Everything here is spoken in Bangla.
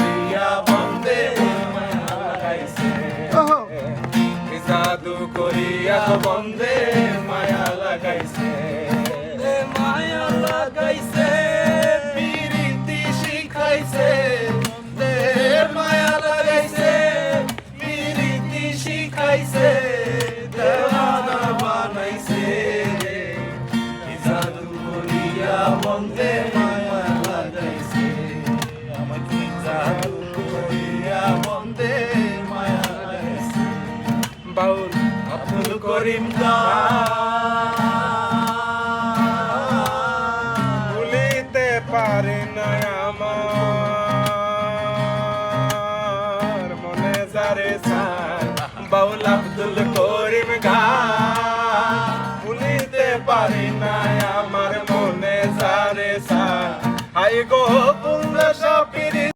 করিয়া বন্দে মায়া লাগাইছে জাদু করিয়া বন্দে মায়া লাগাইছে মায়া লাগাইছে পিরিতি শিখাইছে বন্দে মায়া লাগাইছে পিরিতি শিখাইছে দেওয়ানা বানাইছে জাদু করিয়া বন্দে মায়া লাগাইছে আমাকে জাদু করিয়া বন্দে মায়া লাগাইছে বাউল আব্দুল করিম ভুলিতে পারে না আমার মনে যারে চায় বাউল আব্দুল করিম গান ভুলিতে পারি না আমার মনে যারে চায় হাই গো